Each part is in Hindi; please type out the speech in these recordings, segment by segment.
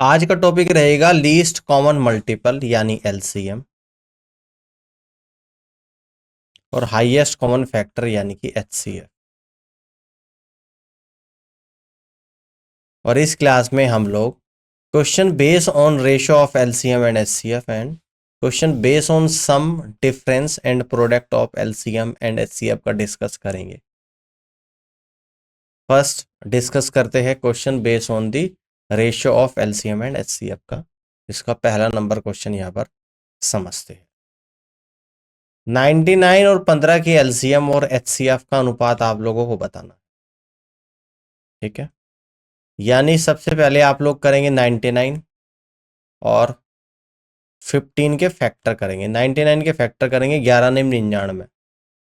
आज का टॉपिक रहेगा लीस्ट कॉमन मल्टीपल यानी एलसीएम और हाईएस्ट कॉमन फैक्टर यानी कि एचसीएफ। और इस क्लास में हम लोग question base on ratio of LCM and HCF and question base on sum difference and product of LCM and HCF का डिस्कस करेंगे। फर्स्ट डिस्कस करते हैं question base on the ratio of LCM and HCF का। इसका पहला नंबर क्वेश्चन यहाँ पर समझते हैं। 99 और 15 की एलसीएम और एचसीएफ का अनुपात आप लोगों को बताना। ठीक है, यानी सबसे पहले आप लोग करेंगे 99 और 15 के फैक्टर करेंगे। 99 के फैक्टर करेंगे 11 निम 99,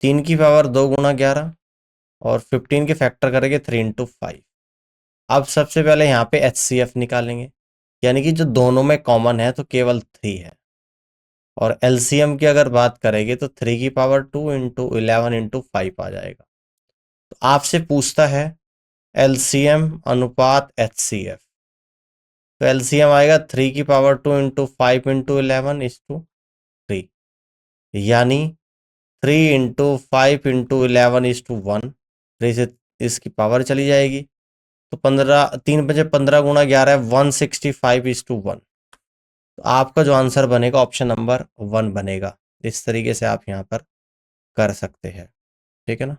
3 की पावर 2 गुणा 11 और 15 के फैक्टर करेंगे 3 इंटू 5। अब सबसे पहले यहाँ पे एचसीएफ निकालेंगे, यानी कि जो दोनों में कॉमन है तो केवल 3 है। और एलसीएम की अगर बात करेंगे तो 3 की पावर 2 इंटू 11 इंटू 5 आ जाएगा। तो आपसे पूछता है एलसीएम अनुपात एचसीएफ, तो एलसीएम आएगा 3 की power 2 into 5 into 11 is to 3, यानी 3 इंटू 5 इंटू 11 इज टू 1। 3 से इसकी पावर चली जाएगी तो 15, 3 बजे 15 गुणा 11 है 165 इज टू 1। तो आपका जो आंसर बनेगा ऑप्शन नंबर 1 बनेगा। इस तरीके से आप यहाँ पर कर सकते हैं। ठीक है ना।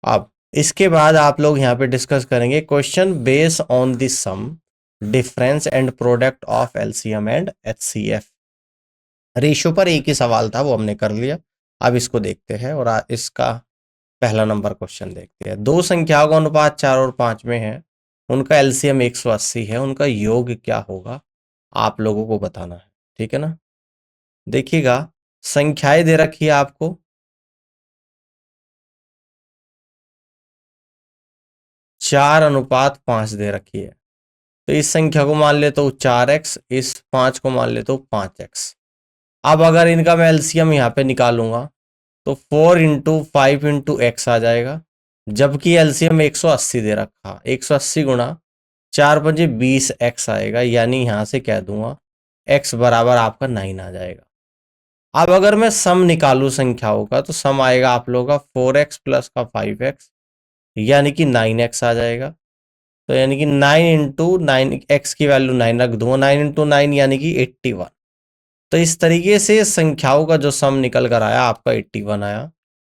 अब इसके बाद आप लोग यहाँ पे डिस्कस करेंगे question base on the sum difference and product of LCM and HCF. Ratio पर एक ही सवाल था, वो हमने कर लिया। अब इसको देखते हैं और इसका पहला नंबर क्वेश्चन देखते हैं। दो संख्याओं का अनुपात 4 और 5 में है, उनका एलसीएम 180 है, उनका योग क्या होगा आप लोगों को बताना है। ठीक है ना। देखिएगा संख्याएं दे रखी है आपको, 4:5 दे रखी है। तो इस संख्या को मान लेता हूँ 4x, इस 5 को मान लेता हूँ 5x। अब अगर इनका मैं एलसीएम यहाँ पे निकालूंगा तो 4 इंटू 5 इंटू एक्स आ जाएगा, जबकि एलसीएम 180 दे रखा। 180 गुणा 4×5 20x आएगा, यानी यहाँ से कह दूंगा x बराबर आपका 9 आ जाएगा। अब अगर मैं सम निकालू संख्याओं का तो सम आएगा आप लोगों का 4x प्लस का 5x, यानी कि 9x आ जाएगा। तो यानी कि 9 इंटू 9, एक्स की वैल्यू 9 रख दूंगा, 9 इंटू 9 यानी कि 81। तो इस तरीके से संख्याओं का जो सम निकल कर आया आपका 81 आया।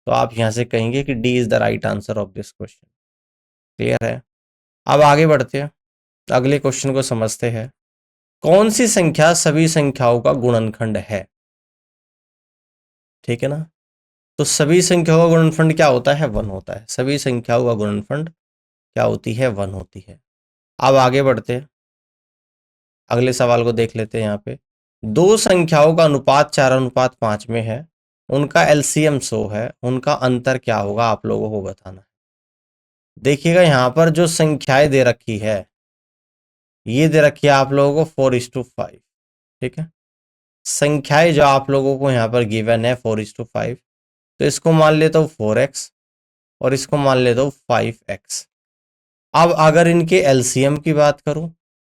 तो आप यहां से कहेंगे कि D is the right answer of this question. Clear है। अब आगे बढ़ते हैं, अगले क्वेश्चन को समझते हैं। कौन सी संख्या सभी संख्याओं का गुणनखंड है। ठीक है ना। तो सभी संख्याओं का गुणनफंड क्या होता है, 1 होता है। सभी संख्याओं का गुणनफंड क्या होती है, 1 होती है। अब आगे बढ़ते हैं, अगले सवाल को देख लेते हैं। यहाँ पे दो संख्याओं का अनुपात 4:5 में है, उनका एलसीएम 100 है, उनका अंतर क्या होगा आप लोगों को बताना है। देखिएगा यहाँ पर जो संख्याएं दे रखी है, ये दे रखी है आप लोगों को 4:5। ठीक है, संख्याएं जो आप लोगों को यहाँ पर गिवन है 4:5, तो इसको मान लेता हूँ 4x और इसको मान लेता हूँ 5x। अब अगर इनके एलसीएम की बात करूं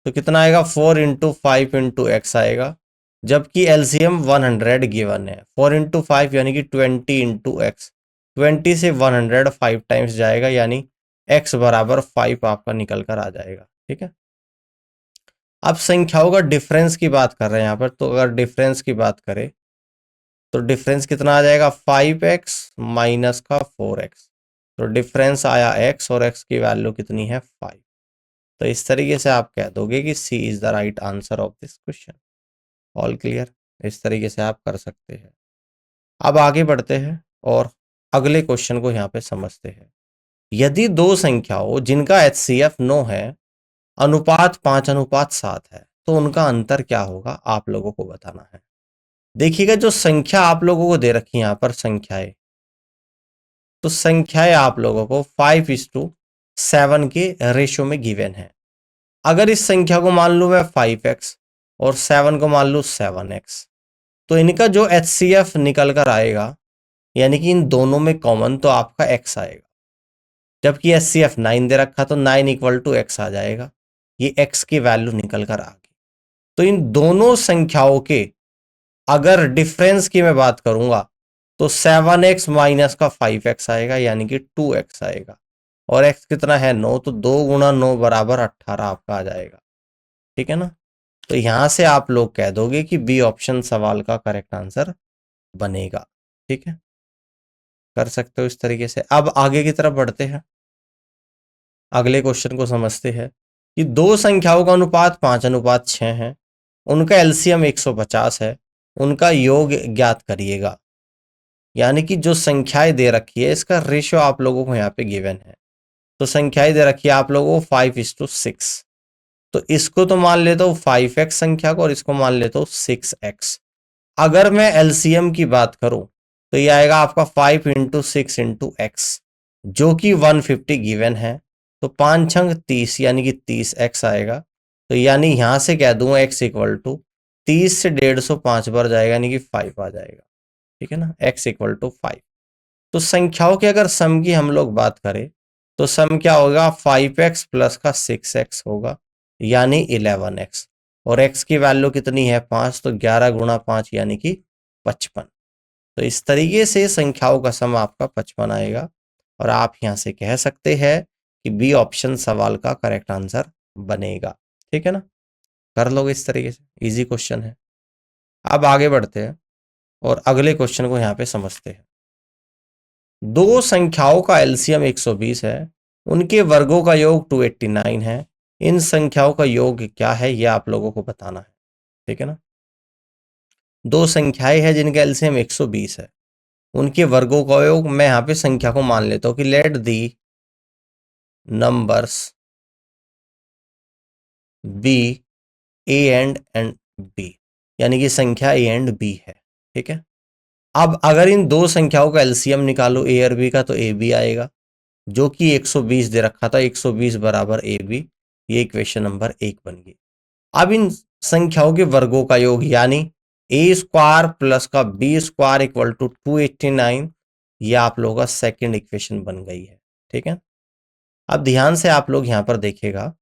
तो कितना आएगा, 4 इंटू 5 इंटू एक्स आएगा, जबकि एलसीएम 100 गिवन है। 4 इंटू 5 यानी कि 20 इंटू एक्स, 20 से 100 5 टाइम्स जाएगा, यानी एक्स बराबर 5 आपका निकल कर आ जाएगा। ठीक है। अब संख्याओं का डिफरेंस की बात कर रहे हैं यहाँ पर, तो अगर डिफरेंस की बात करें तो डिफरेंस कितना आ जाएगा, 5x माइनस का 4x। तो डिफरेंस आया x और x की वैल्यू कितनी है, 5। तो इस तरीके से आप कह दोगे कि C is the right answer of this question. All clear. इस तरीके से आप कर सकते हैं। अब आगे बढ़ते हैं और अगले क्वेश्चन को यहाँ पे समझते हैं। यदि दो संख्याओं जिनका एचसीएफ 9 है, अनुपात 5:7 है, तो उनका अंतर क्या होगा आप लोगों को बताना है। देखिएगा जो संख्या आप लोगों को दे रखी है यहाँ पर संख्याएं, तो संख्याएं आप लोगों को 5:7 के रेशियो में गिवन है। अगर इस संख्या को मान लूं मैं 5x और 7 को मान लूं 7x, तो इनका जो एचसीएफ निकल कर आएगा, यानी कि इन दोनों में कॉमन, तो आपका x आएगा। जबकि एचसीएफ 9 दे रखा तो 9 = x आ जाएगा। ये x की वैल्यू निकल कर आ गई। तो इन दोनों संख्याओं के अगर डिफरेंस की मैं बात करूंगा तो 7x माइनस का 5x आएगा, यानी कि 2x आएगा। और x कितना है 9, तो 2 गुणा 9 बराबर 18 आपका आ जाएगा। ठीक है ना। तो यहां से आप लोग कह दोगे कि बी ऑप्शन सवाल का करेक्ट आंसर बनेगा। ठीक है, कर सकते हो इस तरीके से। अब आगे की तरफ बढ़ते हैं, अगले क्वेश्चन को समझते हैं कि दो संख्याओं का अनुपात 5:6 है, उनका एलसीएम 150 है, उनका योग ज्ञात करिएगा। यानी कि जो संख्याएं दे रखी है इसका रेशियो आप लोगों को यहाँ पे गिवन है। तो संख्याएं दे रखी है आप लोगों को 5:6, तो इसको तो मान लेता हूँ 5x संख्या को और इसको मान लेता हूँ 6x। अगर मैं एलसीएम की बात करूं तो ये आएगा आपका 5 इंटू 6 इंटू एक्स, जो कि 150 गिवन है। तो 5 छंग 30 यानी कि 30x आएगा। तो यानी यहां से कह दूंगा x इक्वल टू 30 से 150 5 बार जाएगा, यानी कि 5 आ जाएगा। ठीक है ना, x इक्वल टू 5। तो संख्याओं के अगर सम की हम लोग बात करें तो सम क्या होगा, 5x प्लस का 6x होगा, यानी 11x। और x की वैल्यू कितनी है 5, तो 11 गुणा 5 यानी कि 55। तो इस तरीके से संख्याओं का सम आपका 55 आएगा। और आप यहां से कह सकते हैं कि बी ऑप्शन सवाल का करेक्ट आंसर बनेगा। ठीक है ना, कर लोगे इस तरीके से, इजी क्वेश्चन है। अब आगे बढ़ते हैं और अगले क्वेश्चन को यहां पे समझते हैं। दो संख्याओं का एलसीएम 120 है, उनके वर्गों का योग 289 है। इन संख्याओं का योग क्या है यह आप लोगों को बताना है। ठीक है ना, दो संख्याएं हैं जिनका एलसीएम 120 है, उनके वर्गों का योग, मैं यहां पे संख्या को मान लेता हूं कि let the numbers be A and B, यानी कि संख्या ए एंड बी है। ठीक है, अब अगर इन दो संख्याओं का एलसीएम निकालो ए और बी का, तो ए बी आएगा, जो कि 120 दे रखा था, 120 बराबर ए बी। ये इक्वेशन नंबर 1 बन गई। अब इन संख्याओं के वर्गों का योग, यानी ए स्क्वायर प्लस का बी स्क्वायर इक्वल टू 289, ये आप लोगों का सेकेंड इक्वेशन बन गई है। ठीक है, अब ध्यान से आप लोग यहां पर देखिएगा,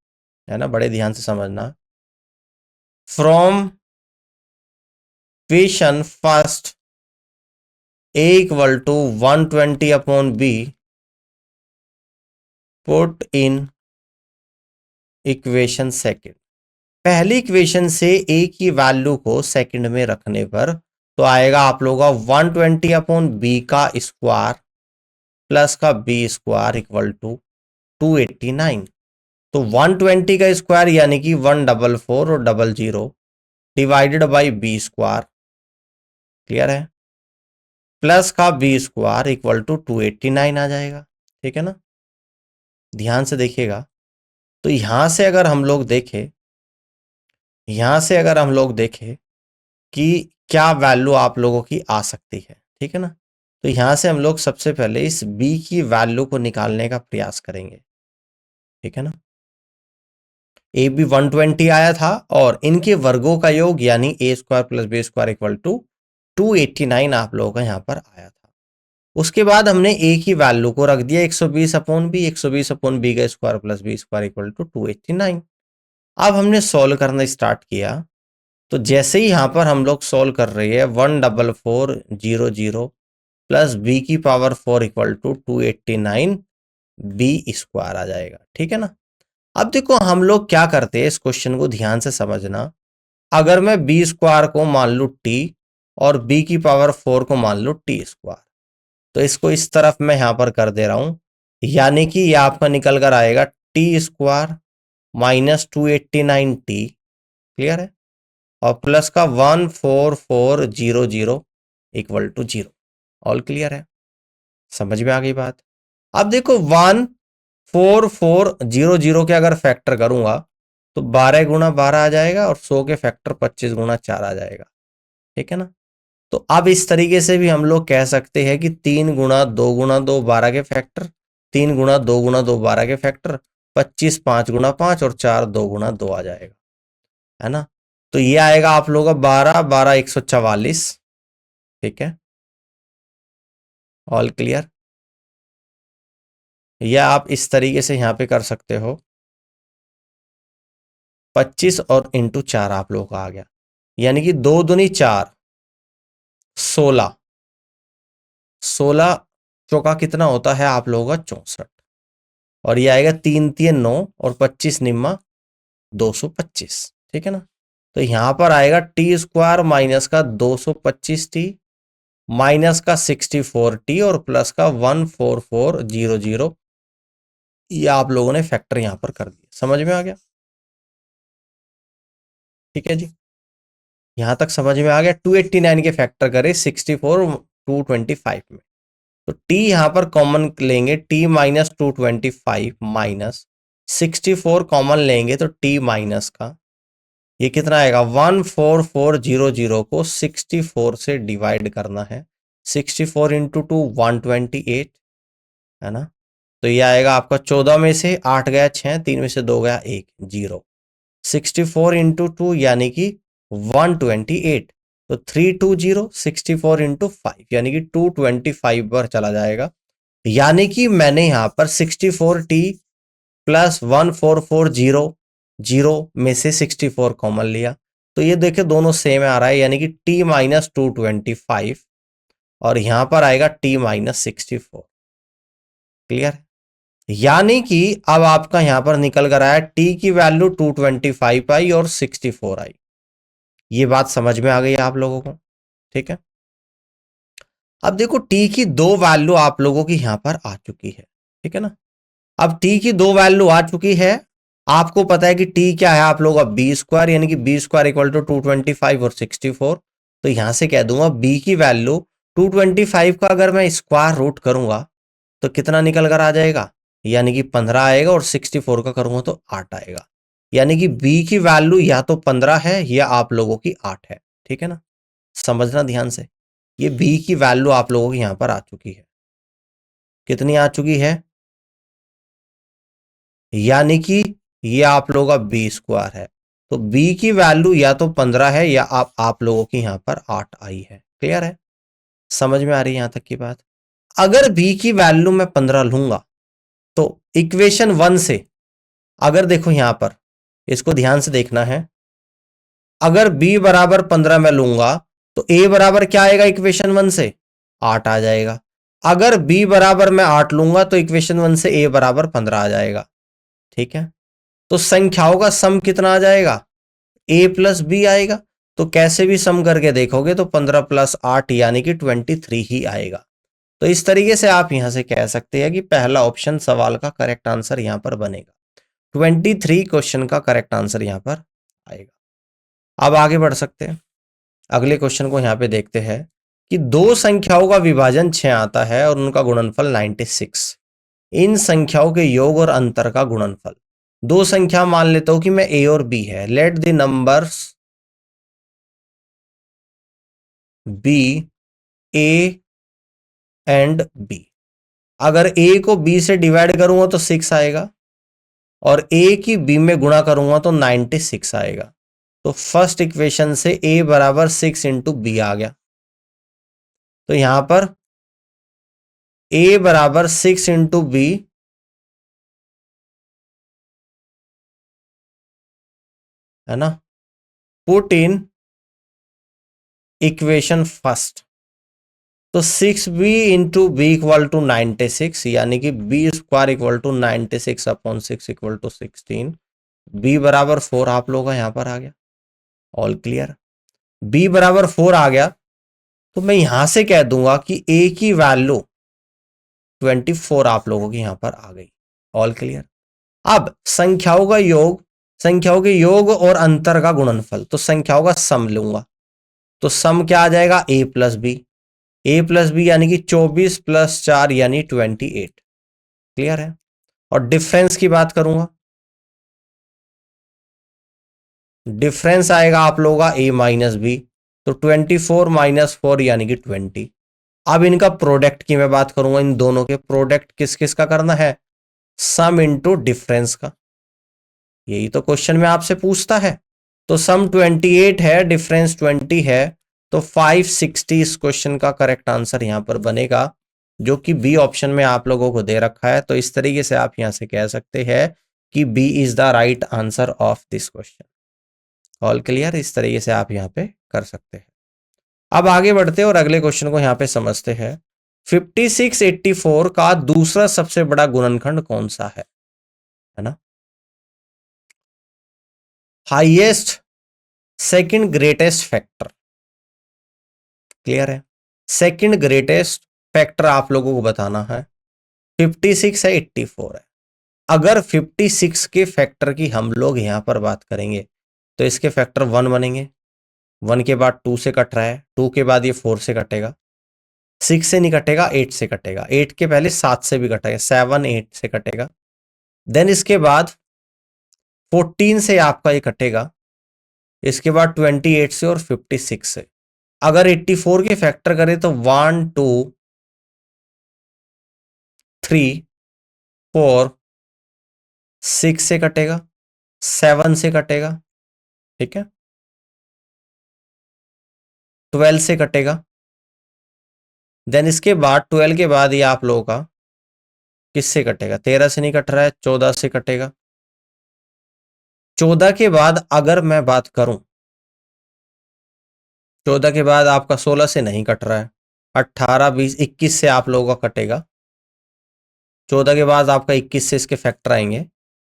है ना, बड़े ध्यान से समझना। From equation first A equal to 120 upon B, put in equation second. पहली इक्वेशन से ए की वैल्यू को सेकंड में रखने पर तो आएगा आप लोगों का 120 अपॉन बी का स्क्वायर प्लस का बी स्क्वायर इक्वल टू 289। तो 120 का स्क्वायर यानी कि 144 और 00 divided by B square, clear है, प्लस का बी स्क्वायर इक्वल टू 289 आ जाएगा। ठीक है ना, ध्यान से देखिएगा। तो यहां से अगर हम लोग देखें, यहां से अगर हम लोग देखें कि क्या वैल्यू आप लोगों की आ सकती है। ठीक है ना, तो यहां से हम लोग सबसे पहले इस b की वैल्यू को निकालने का प्रयास करेंगे। ठीक है ना, ए बी 120 आया था और इनके वर्गों का योग यानी A square plus B square equal to 289 आप लोगों का यहां पर आया था। उसके बाद हमने ए की वैल्यू को रख दिया 120 अपॉन बी, 120 अपॉन बी का square plus B square equal to 289। अब हमने सॉल्व करना स्टार्ट किया, तो जैसे ही यहां पर हम लोग सॉल्व कर रहे हैं 14400 प्लस बी की power 4 equal to 289 B square आ जाएगा। ठीक है ना, अब देखो हम लोग क्या करते हैं, इस क्वेश्चन को ध्यान से समझना। अगर मैं बी स्क्वायर को मान लू टी और बी की पावर 4 को मान लू टी स्क्वायर, तो इसको इस तरफ मैं यहां पर कर दे रहा हूं, यानी कि यह आपका निकल कर आएगा T square minus 289 T, clear है, और प्लस का 14400 इक्वल टू 0। ऑल क्लियर है, समझ में आ गई बात। अब देखो 14400 के अगर फैक्टर करूंगा तो 12 गुणा 12 आ जाएगा और 100 के फैक्टर 25 गुणा 4 आ जाएगा। ठीक है ना, तो अब इस तरीके से भी हम लोग कह सकते हैं कि 3 गुणा 2 12 के फैक्टर, 3 गुणा 2 12 के फैक्टर, 25 5 गुणा 5 और 4 2 गुणा 2 आ जाएगा, है ना। तो ये आएगा आप लोगों का 12 12 144। ठीक है, ऑल क्लियर। या आप इस तरीके से यहां पे कर सकते हो 25 और इंटू 4 आप लोगों का आ गया, यानी कि 2 दूनी 4, 16, 16 चौका कितना होता है आप लोगों का 64, और ये आएगा 3 3 9 और 25 निम्मा 225, ठीक है ना। तो यहां पर आएगा टी स्क्वायर माइनस का 225t माइनस का 64t और प्लस का 14400, ये आप लोगों ने फैक्टर यहां पर कर दिया। समझ में आ गया? ठीक है जी, यहां तक समझ में आ गया। 289 के फैक्टर करे 64 225 में, तो t यहां पर कॉमन लेंगे, t माइनस 225 माइनस 64 कॉमन लेंगे तो t माइनस का ये कितना आएगा 14400 को 64 से डिवाइड करना है, 64 इंटू 2 128 है ना। तो ये आएगा आपका 14 में से 8 गया 6, 3 में से 2 गया 1 0, 64 इंटू 2 यानी कि 128, तो 320 64 इंटू 5 यानी कि 225 पर चला जाएगा। यानी कि मैंने यहां पर 64t प्लस 14400 में से 64 कॉमन लिया, तो ये देखिए दोनों सेम आ रहा है, यानी कि t माइनस 225 और यहां पर आएगा t माइनस 64। क्लियर? यानी कि अब आपका यहां पर निकल कर आया t की वैल्यू 225 आई और 64 आई। ये बात समझ में आ गई आप लोगों को? ठीक है, अब देखो t की दो वैल्यू आप लोगों की यहां पर आ चुकी है, ठीक है ना। अब t की दो वैल्यू आ चुकी है, आपको पता है कि t क्या है आप लोग, अब बी स्क्वायर, यानी कि बी स्क्वायर इक्वल टू 225 और 64, तो यहां से कह दूंगा b की वैल्यू 225 का अगर मैं स्क्वायर रूट करूंगा तो कितना निकल कर आ जाएगा, यानी कि 15 आएगा, और 64 का करूंगा तो 8 आएगा, यानी कि b की वैल्यू या तो 15 है या आप लोगों की 8 है। ठीक है ना, समझना ध्यान से, ये b की वैल्यू आप लोगों की यहां पर आ चुकी है, कितनी आ चुकी है, यानी कि ये आप लोगों का बी स्क्वायर है, तो b की वैल्यू या तो 15 है या आप लोगों की यहां पर 8 आई है। क्लियर है, समझ में आ रही है यहां तक की बात? अगर b की वैल्यू मैं 15 लूंगा तो इक्वेशन 1 से, अगर देखो यहां पर इसको ध्यान से देखना है, अगर b बराबर 15 मैं लूंगा तो a बराबर क्या आएगा इक्वेशन 1 से, 8 आ जाएगा। अगर b बराबर मैं 8 लूंगा तो इक्वेशन 1 से a बराबर 15 आ जाएगा। ठीक है, तो संख्याओं का सम कितना आ जाएगा, a प्लस बी आएगा। तो कैसे भी सम करके देखोगे तो 15 प्लस 8 यानी कि 23 ही आएगा। तो इस तरीके से आप यहां से कह सकते हैं कि पहला ऑप्शन सवाल का करेक्ट आंसर यहां पर बनेगा, 23 क्वेश्चन का करेक्ट आंसर यहां पर आएगा। अब आगे बढ़ सकते हैं, अगले क्वेश्चन को यहां पे देखते हैं कि दो संख्याओं का विभाजन 6 आता है और उनका गुणनफल 96, इन संख्याओं के योग और अंतर का गुणनफल। दो संख्या मान लेता हूं कि मैं a और b है, let the numbers b a and b। अगर a को b से डिवाइड करूंगा तो 6 आएगा और a की b में गुणा करूंगा तो 96 आएगा। तो फर्स्ट इक्वेशन से a बराबर 6 इंटू बी आ गया, तो यहां पर a बराबर 6 इंटू बी है ना, पुट इन इक्वेशन फर्स्ट, तो 6b into B equal to 96, यानी कि B square equal to 96 upon 6 equal to 16, b बराबर 4 आप लोगों का यहां पर आ गया। ऑल क्लियर, b बराबर 4 आ गया, तो मैं यहां से कह दूंगा कि a की वैल्यू 24 आप लोगों की यहां पर आ गई। ऑल क्लियर, अब संख्याओं का योग, संख्याओं के योग और अंतर का गुणनफल, तो संख्याओं का सम लूंगा, तो सम क्या आ जाएगा a plus B, a plus B यानी कि 24 प्लस 4 यानी 28। क्लियर है, और डिफरेंस की बात करूंगा, डिफरेंस आएगा आप लोगों का a माइनस बी, तो 24 माइनस 4 यानी कि 20। अब इनका प्रोडक्ट की मैं बात करूंगा, इन दोनों के प्रोडक्ट किस किस का करना है, सम इंटू डिफरेंस का, यही तो क्वेश्चन में आपसे पूछता है। तो सम 28 है, डिफरेंस 20 है, तो 560 इस क्वेश्चन का करेक्ट आंसर यहां पर बनेगा, जो कि बी ऑप्शन में आप लोगों को दे रखा है। तो इस तरीके से आप यहां से कह सकते हैं कि B is the right answer of this question. All clear? इस तरीके से आप यहाँ पे कर सकते हैं। अब आगे बढ़ते हैं और अगले क्वेश्चन को यहाँ पे समझते हैं। 5684 का दूसरा सबसे बड़ा गुणनखंड कौन सा है ना? Highest second greatest factor, clear है? सेकंड ग्रेटेस्ट फैक्टर आप लोगों को बताना है। 56 है, 84 है। अगर 56 के फैक्टर की हम लोग यहां पर बात करेंगे तो इसके फैक्टर 1 बनेंगे। 1 के बाद 2 से कट रहा है, 2 के बाद ये 4 से कटेगा, 6 से नहीं कटेगा, 8 से कटेगा, 8 के पहले 7 से भी कटेगा, 7 8 से कटेगा। देन इसके बाद 14 से आपका ये कटेगा, इसके बाद 28 से और 56 से। अगर 84 के फैक्टर करें तो 1 2 3 4 6 से कटेगा, 7 से कटेगा, ठीक है, 12 से कटेगा। देन इसके बाद 12 के बाद ये आप लोगों का किससे कटेगा? 13 से नहीं कट रहा है, 14 से कटेगा। 14 के बाद अगर मैं बात करूं, 14 के बाद आपका 16 से नहीं कट रहा है, 18 20 21 से आप लोगों का कटेगा। 14 के बाद आपका 21 से इसके फैक्टर आएंगे।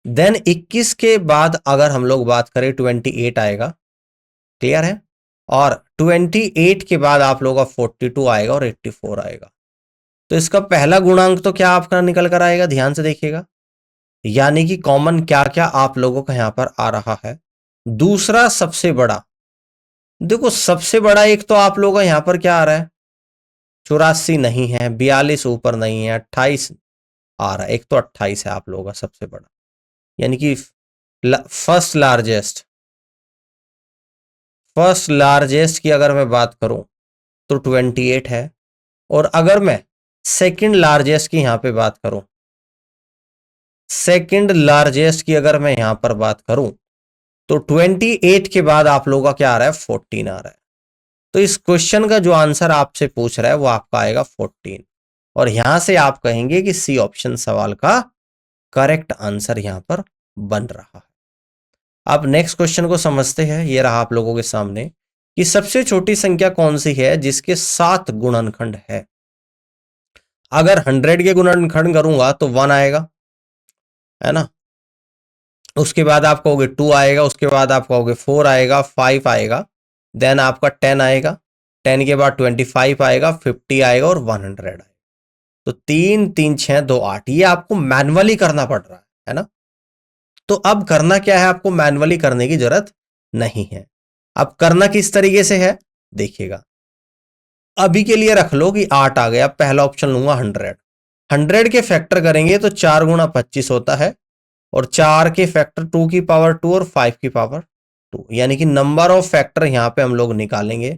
देन 21 के बाद अगर हम लोग बात करें 28 आएगा, क्लियर है? और 28 के बाद आप लोगों का 42 आएगा और 84 आएगा। तो इसका पहला गुणांक तो क्या आपका निकल कर आएगा? ध्यान से देखिएगा, यानी कि कॉमन क्या क्या आप लोगों का यहां पर आ रहा है। दूसरा सबसे बड़ा, देखो सबसे बड़ा एक तो आप लोगों का यहां पर क्या आ रहा है? 84 नहीं है, 42 ऊपर नहीं है, 28 आ रहा है। एक तो 28 है आप लोगों का सबसे बड़ा, यानी कि फर्स्ट लार्जेस्ट की अगर मैं बात करूं तो 28 है। और अगर मैं सेकंड लार्जेस्ट की यहां पे बात करूं, सेकंड लार्जेस्ट की अगर मैं यहां पर बात करूं तो 28 के बाद आप लोगों का क्या आ रहा है? 14 आ रहा है। तो इस क्वेश्चन का जो आंसर आपसे पूछ रहा है वो आपका आएगा 14। और यहां से आप कहेंगे कि सी ऑप्शन सवाल का करेक्ट आंसर यहां पर बन रहा है। अब नेक्स्ट क्वेश्चन को समझते हैं। ये रहा आप लोगों के सामने कि सबसे छोटी संख्या कौन सी है जिसके 7 गुणनखंड है। अगर 100 के गुणनखंड करूंगा तो 1 आएगा, है ना? उसके बाद आप कहोगे 2 आएगा, उसके बाद आप कहोगे 4 आएगा, 5 आएगा, देन आपका 10 आएगा, 10 के बाद 25 आएगा, 50 आएगा और 100 आएगा। तो 3 3 6 2 8 ये आपको मैनुअली करना पड़ रहा है ना? तो अब करना क्या है? आपको मैनुअली करने की जरूरत नहीं है। अब करना किस तरीके से है देखिएगा। अभी के लिए रख लो कि 8 आ गया, पहला ऑप्शन लूंगा 100। 100 के फैक्टर करेंगे तो 4 गुणा 25 होता है, और 4 के फैक्टर 2 की पावर 2 और 5 की पावर 2, यानी कि नंबर ऑफ फैक्टर यहां पे हम लोग निकालेंगे।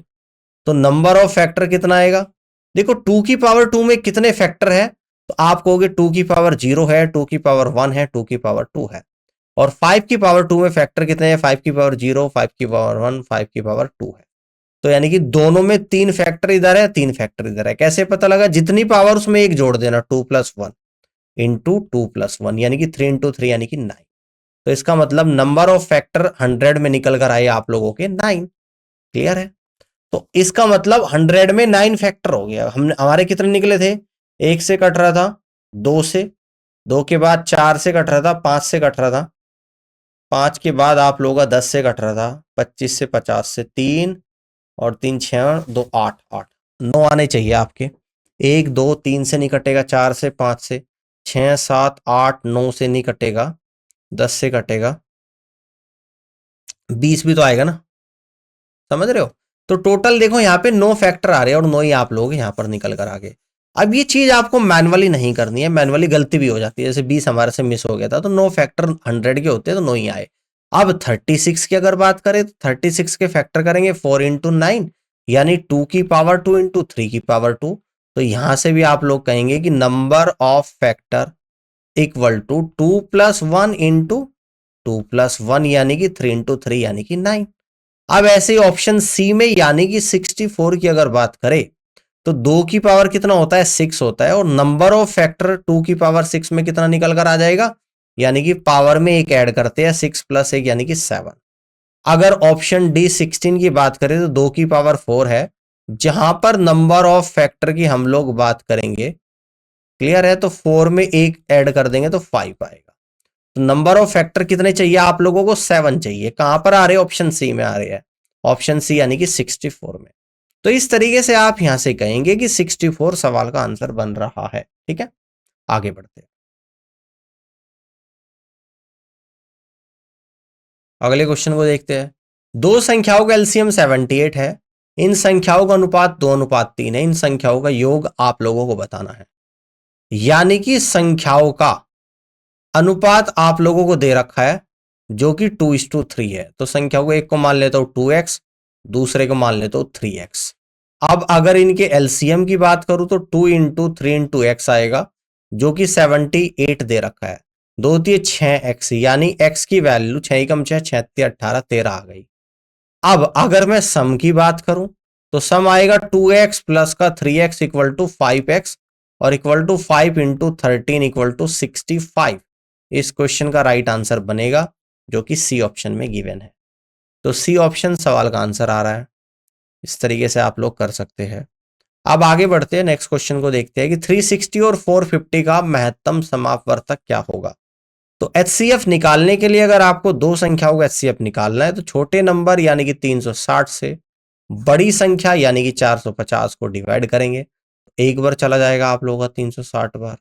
तो नंबर ऑफ फैक्टर कितना आएगा? देखो 2 की पावर 2 में कितने फैक्टर है? तो आप कहोगे 2 की पावर 0 है, 2 की पावर 1 है, 2 की पावर 2 है। और 5 की पावर 2 में फैक्टर कितने हैं? 5 की पावर 0, 5 की पावर 1, 5 की पावर 2 है। तो यानी कि दोनों में 3 फैक्टर इधर है, 3 फैक्टर इधर है। कैसे पता लगा? जितनी पावर उसमें एक जोड़ देना, 2 + 1 इंटू 2 + 1, यानी कि 3 × 3 यानी कि 9। तो इसका मतलब नंबर ऑफ फैक्टर 100 में निकल कर आए आप लोगों के 9। क्लियर है? तो इसका मतलब 100 में 9 फैक्टर हो गया। हमने हमारे कितने निकले थे? 1 से कट रहा था, 2 से, 2 के बाद 4 से कट रहा था, 5 से कट रहा था, 5 के बाद आप लोगों का 10 से कट रहा था, 25 से 50 से, 3 और 3 6 2 8 8 9 आने चाहिए आपके। 1 2 3 से नहीं कटेगा, 4 से, 5 से, 6 7 8 9 से नहीं कटेगा, 10 से कटेगा, 20 भी तो आएगा ना? समझ रहे हो? तो टोटल देखो यहाँ पे 9 फैक्टर आ रहे हैं और 9 ही आप लोग यहाँ पर निकल कर आ गए। अब ये चीज आपको मैनुअली नहीं करनी है, मैनुअली गलती भी हो जाती है। जैसे 20 हमारे से मिस हो गया था, तो 9 फैक्टर 100 के होते हैं तो 9 ही आए। अब 36 की अगर बात करें तो 36 के फैक्टर करेंगे 4 × 9, यानी 2 की पावर 2 × 3 की पावर 2। तो यहां से भी आप लोग कहेंगे कि number of factor equal to 2 + 1 × 2 + 1 यानी कि 3 × 3 यानी कि 9। अब ऐसे ऑप्शन सी में यानी कि 64 की अगर बात करें तो 2 की पावर कितना होता है? 6 होता है, और नंबर ऑफ फैक्टर 2 की पावर 6 में कितना निकल कर आ जाएगा? यानी कि पावर में एक ऐड करते हैं, 6 प्लस 1 यानी कि 7। अगर ऑप्शन डी 16 की बात करें तो 2 की पावर 4 है। जहां पर नंबर ऑफ फैक्टर की हम लोग बात करेंगे, क्लियर है, तो 4 में एक ऐड कर देंगे तो 5 आएगा। तो नंबर ऑफ फैक्टर कितने चाहिए आप लोगों को? 7 चाहिए। कहां पर आ रहे हैं? ऑप्शन सी में आ रहे हैं, ऑप्शन सी यानी कि 64 में। तो इस तरीके से आप यहां से कहेंगे कि 64 सवाल का आंसर बन रहा है। ठीक है, आगे बढ़ते हैं। अगले क्वेश्चन को देखते हैं। दो संख्याओं का एलसीएम 78 है। इन संख्याओं का अनुपात 2:3 है। इन संख्याओं का योग आप लोगों को बताना है। यानी कि संख्याओं का अनुपात आप लोगों को दे रखा है जो कि 2:3 है। तो संख्याओं को एक को मान लेता हूं 2x, दूसरे को मान लेता हूं 3x। अब अगर इनके एलसीएम की बात करूं तो 2 इंटू 3 इंटू एक्स आएगा, जो कि 78 दे रखा है। 2 दिए 6x, यानी x की वैल्यू 6 कम 6 6 18 13 आ गई। अब अगर मैं सम की बात करूं तो सम आएगा 2x प्लस का 3x इक्वल टू 5x और equal to 5 into 13 equal to 65। इस क्वेश्चन का राइट आंसर बनेगा, जो कि सी ऑप्शन में गिवन है। तो सी ऑप्शन सवाल का आंसर आ रहा है। इस तरीके से आप लोग कर सकते हैं। अब आगे बढ़ते हैं, नेक्स्ट क्वेश्चन को देखते हैं कि 360 और 450 का महत्तम समापवर्तक क्या होगा। तो एचसीएफ निकालने के लिए अगर आपको दो संख्याओं का एचसीएफ निकालना है तो छोटे नंबर यानी कि 360 से बड़ी संख्या यानी कि 450 को डिवाइड करेंगे। एक बार चला जाएगा आप लोगों का 360 बार,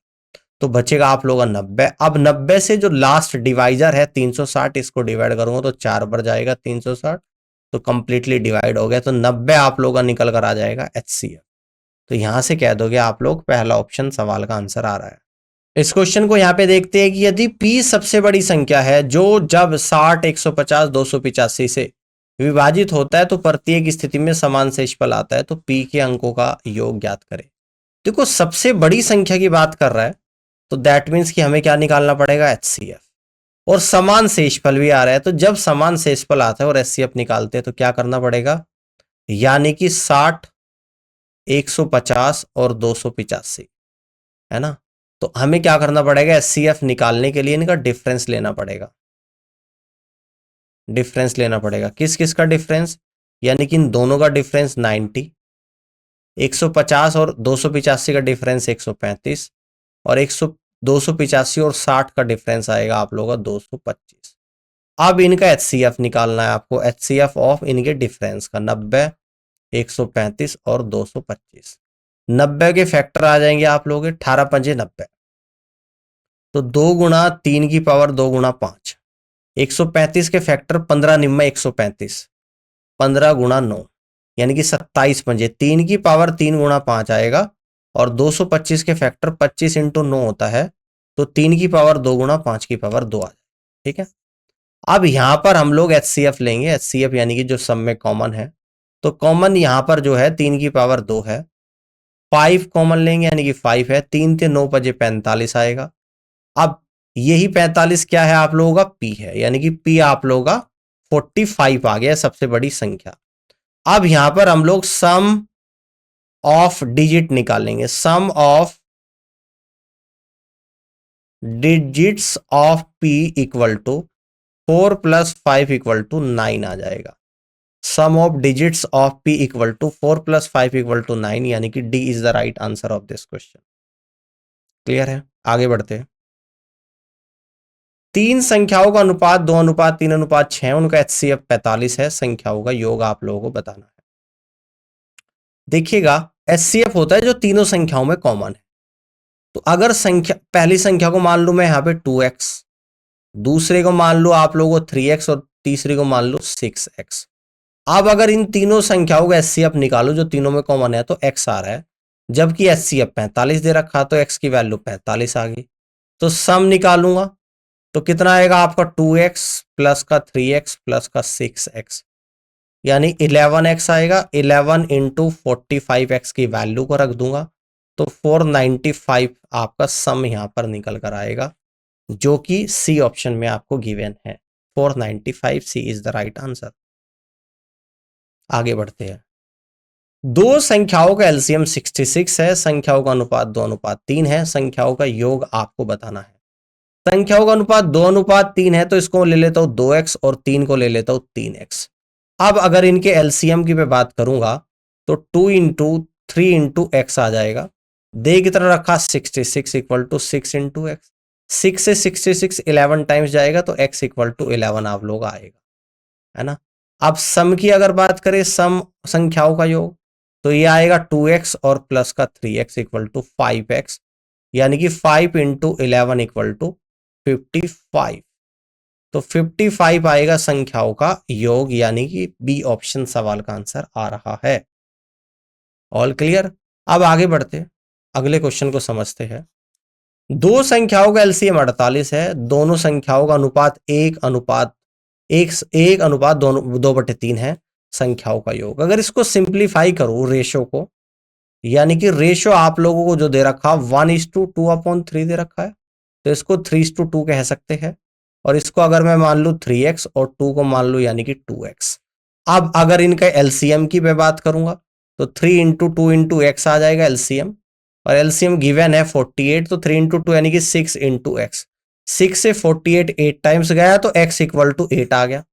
तो बचेगा आप लोगों का 90। अब 90 से जो लास्ट डिवाइजर है 360, इसको डिवाइड करूंगा तो 4 बार जाएगा 360, तो कंप्लीटली डिवाइड हो गया। तो 90 आप लोगों का निकल कर आ जाएगा एचसीएफ। तो यहां से कह दोगे आप लोग पहला ऑप्शन सवाल का आंसर आ रहा है। इस क्वेश्चन को यहां पे देखते हैं कि यदि p सबसे बड़ी संख्या है जो जब 60, 150, 285 से विभाजित होता है तो प्रत्येक स्थिति में समान शेषफल आता है, तो p के अंकों का योग ज्ञात करें। देखो सबसे बड़ी संख्या की बात कर रहा है तो दैट मीन्स कि हमें क्या निकालना पड़ेगा? एचसीएफ। और समान शेषफल भी आ रहा है, तो जब समान शेषफल आता है और एचसीएफ निकालते हैं तो क्या करना पड़ेगा? यानी कि 60, 150 और 285, है ना। तो हमें क्या करना पड़ेगा? एचसीएफ निकालने के लिए इनका डिफरेंस लेना पड़ेगा। डिफरेंस लेना पड़ेगा, किस किस का डिफरेंस? यानी कि इन दोनों का डिफरेंस 90, 150 और 285 का डिफरेंस 135 और 285 और 60 का डिफरेंस आएगा आप लोगों का 225। अब इनका एचसीएफ निकालना है आपको, एचसीएफ ऑफ इनके डिफरेंस का 90, 135 और 225। 90 के फैक्टर आ जाएंगे आप लोग 18 पंजे 90, तो 2 गुणा 3 की पावर 2 गुणा 5। 135 के फैक्टर 15 निम्मा 135, 15 गुणा 9 यानी कि 27 पंजे 3 की पावर 3 गुणा 5 आएगा। और 225 के फैक्टर 25 इंटू 9 होता है, तो 3 की पावर 2 गुणा 5 की पावर 2 आ जाए। ठीक है, अब यहां पर हम लोग एचसीएफ लेंगे। एचसीएफ यानी कि जो सब में कॉमन है, तो कॉमन यहां पर जो है 3 की पावर 2 है। 5 कॉमन लेंगे यानी कि 5 है, 3 से 9 बजे 45 आएगा। अब यही 45 क्या है आप लोगों का? पी है, यानी कि पी आप लोगों का 45 आ गया, सबसे बड़ी संख्या। अब यहां पर हम लोग सम ऑफ डिजिट निकालेंगे। Sum of digits of P equal to 4 plus 5 equal to 9 आ जाएगा। Sum of digits of P equal to 4 plus 5 equal to 9, यानी कि D is the right answer of this question. Clear है, आगे बढ़ते हैं। तीन संख्याओं का अनुपात 2:3:6, उनका एचसीएफ 45 है। संख्याओं का योग आप लोगों को बताना है। देखिएगा एचसीएफ होता है जो तीनों संख्याओं में कॉमन है। तो अगर संख्या पहली संख्या को मान लू मैं यहां पे 2x, दूसरे को मान लो आप लोगों को 3x और तीसरे को मान लो 6x। अब अगर इन तीनों संख्याओं का एचसीएफ निकालो जो तीनों में कॉमन है तो x आ रहा है, जबकि एचसीएफ 45 दे रखा, तो x की वैल्यू 45 आ गई। तो सम निकालूंगा तो कितना आएगा आपका? 2x प्लस का 3x प्लस का 6x, यानी 11x आएगा। 11 इंटू 45x की वैल्यू को रख दूंगा तो 495 आपका सम यहां पर निकल कर आएगा, जो कि सी ऑप्शन में आपको गिवन है। 495 सी इज द राइट आंसर। आगे बढ़ते हैं। दो संख्याओं का एलसीएम 66 है। संख्याओं का अनुपात 2:3 है। संख्याओं का योग आपको बताना है। संख्याओं का अनुपात 2:3 है, तो इसको ले लेता हूं 2x और 3 को ले लेता हूं 3x। अब अगर इनके एलसीएम की मैं बात करूंगा तो 2 इंटू 3 इंटू एक्स आ जाएगा। दे की तरह रखा 66 इक्वल टू 6 इंटू एक्स। 6 से 66 11 टाइम्स जाएगा तो x इक्वल टू 11 आप लोग आएगा, है ना। अब सम की अगर बात करें, सम संख्याओं का योग, तो ये आएगा 2x और प्लस का 3x इक्वल टू 5x, यानी कि 5 इंटू 11 इक्वल टू 55। तो 55 आएगा संख्याओं का योग, यानी कि बी ऑप्शन सवाल का आंसर आ रहा है। All clear. अब आगे बढ़ते अगले क्वेश्चन को समझते हैं। दो संख्याओं का एलसीएम 48 है, दोनों संख्याओं का अनुपात 1:1 दोनों 2/3 है संख्याओं का योग। अगर इसको सिंप्लीफाई करूं रेशो को, यानी कि रेशो आप लोगों को जो दे रखा 1:2/3 दे रखा है, तो इसको 3:2 कह सकते हैं। और इसको अगर मैं मान लूं 3x और 2 को मान लूं यानी कि 2x। अब अगर इनका एलसीएम की मैं बात करूंगा तो 3 इंटू 2 इंटू एक्स आ जाएगा एलसीएम, और एलसीएम गिवन है 48, तो 3 इंटू 2 यानी कि 6 इंटू एक्स। 6 से 48 8 टाइम्स गया तो x इक्वल टू 8 आ गया।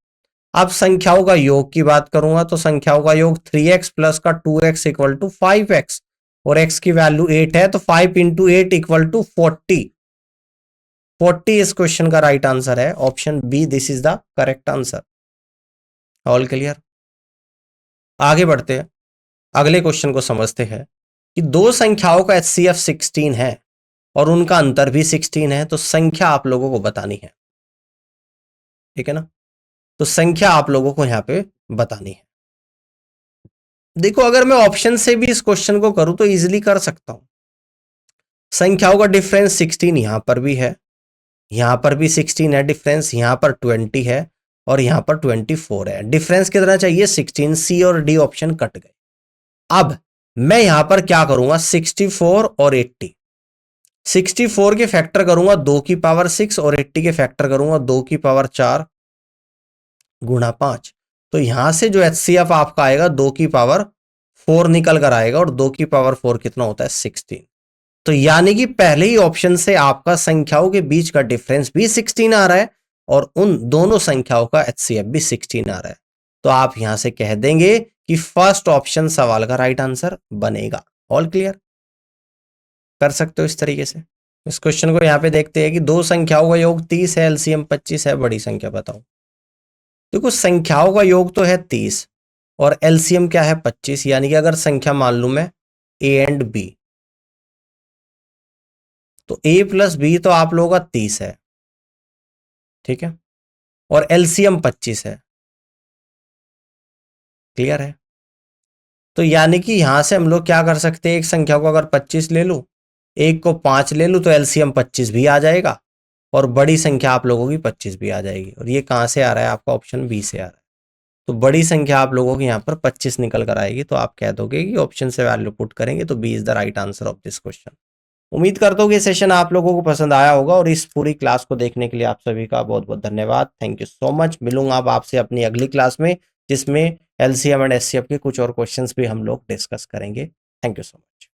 अब संख्याओं का योग की बात करूंगा तो संख्याओं का योग 3x प्लस का 2x इक्वल टू 5x, और x की वैल्यू 8 है, तो 5 इंटू 8 इक्वल टू 40। 40 इस क्वेश्चन का राइट आंसर है, option B this is the correct answer. All clear. आगे बढ़ते हैं अगले क्वेश्चन को समझते हैं कि दो संख्याओं का HCF 16 है और उनका अंतर भी 16 है, तो संख्या आप लोगों को बतानी है, ठीक है ना। तो संख्या आप लोगों को यहां पे बतानी है। देखो अगर मैं ऑप्शन से भी इस क्वेश्चन को करूं तो इजीली कर सकता हूं। संख्याओं का डिफरेंस 16 यहां पर भी है, यहां पर भी 16 है डिफरेंस, यहां पर 20 है और यहां पर 24 है। डिफरेंस कितना चाहिए 16, सी और डी ऑप्शन कट गए। अब मैं यहां पर क्या करूंगा 64 और 80, 64 के फैक्टर करूंगा 2 की पावर 6 और 80 के फैक्टर करूंगा 2 की पावर 4 गुणा 5। तो यहां से जो HCF आपका आएगा 2 की पावर 4 निकल कर आएगा, और 2 की पावर 4 कितना होता है 16। तो यानी कि पहले ही ऑप्शन से आपका संख्याओं के बीच का डिफरेंस भी 16 आ रहा है और उन दोनों संख्याओं का HCF भी 16 आ रहा है। तो आप यहां से कह देंगे कि फर्स्ट ऑप्शन सवाल का राइट आंसर बनेगा। All clear. कर सकते हो इस तरीके से। इस क्वेश्चन को यहां पे देखते हैं कि दो संख्याओं का योग 30 है, एलसीएम 25 है, बड़ी संख्या बताओ। देखो संख्याओं का योग तो है 30 और एलसीएम क्या है 25, यानी कि अगर संख्या मान लू मैं ए एंड बी, तो a प्लस बी तो आप लोगों का 30 है, ठीक है, और एलसीएम 25 है। क्लियर है। तो यानी कि यहां से हम लोग क्या कर सकते हैं, एक संख्या को अगर 25 ले लूं, एक को 5 ले लूं, तो एलसीएम 25 भी आ जाएगा और बड़ी संख्या आप लोगों की 25 भी आ जाएगी। और ये कहां से आ रहा है आपका ऑप्शन बी से आ रहा है। तो बड़ी संख्या आप लोगों की यहाँ पर 25 निकल कर आएगी, तो आप कह दोगे कि ऑप्शन से वैल्यू पुट करेंगे तो B is the right answer of this question. उम्मीद करता हूँ कि सेशन आप लोगों को पसंद आया होगा, और इस पूरी क्लास को देखने के लिए आप सभी का बहुत बहुत धन्यवाद। Thank you so much. मिलूंगा अब आपसे अपनी अगली क्लास में, जिसमें एलसीएम एंड एचसीएफ के कुछ और क्वेश्चंस भी हम लोग डिस्कस करेंगे। Thank you so much.